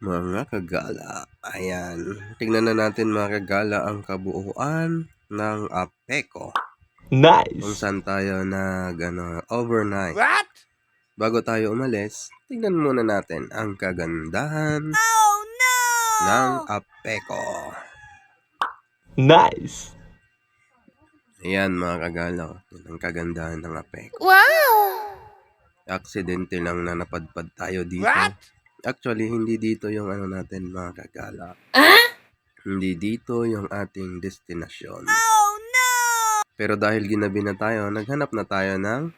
Mga kagala, ayan. Tingnan na natin mga kagala ang kabuuan ng Apeko. Kung Nice! saan tayo overnight. What? Bago tayo umalis, tingnan muna natin ang kagandahan Oh no! ng Apeko. Nice! Ayan mga kagala, yan ang kagandahan ng Apeko. Wow! Aksidente lang na napadpad tayo dito. What? Actually, hindi dito yung natin mga kagala. Hindi dito yung ating destinasyon. Oh no! Pero dahil ginabi na tayo, naghanap na tayo ng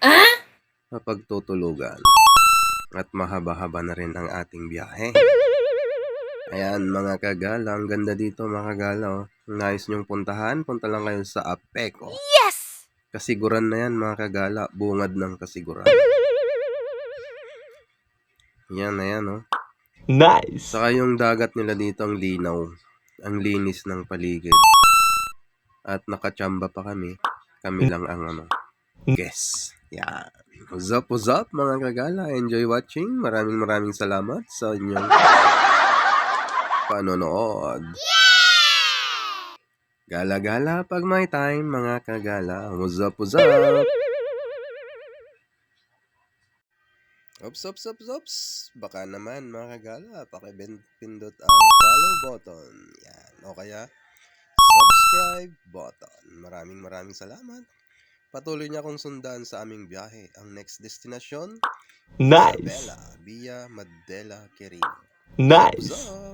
mapagtutulugan. At mahaba-haba na rin ang ating biyahe. Ayan mga kagala, ang ganda dito mga kagala. Oh. Nais nyong puntahan, punta lang kayo sa Apeko. Yes! Kasiguran na yan mga kagala, bungad ng kasiguran. Yan na yan, oh. Nice! Saka yung dagat nila dito ang linaw. Ang linis ng paligid. At nakachamba pa kami. Kami lang ang guess. Yan. What's up mga kagala? Enjoy watching. Maraming salamat sa inyong panonood. Gala-gala pag may time mga kagala. What's up? Ops. Baka naman mga kagala, pakipindot ang follow button. Yan. O kaya, subscribe button. Maraming salamat. Patuloy niya akong sundan sa aming biyahe. Ang next destination, Nice! Isabela, via Madela, Quirino. Nice! What's up?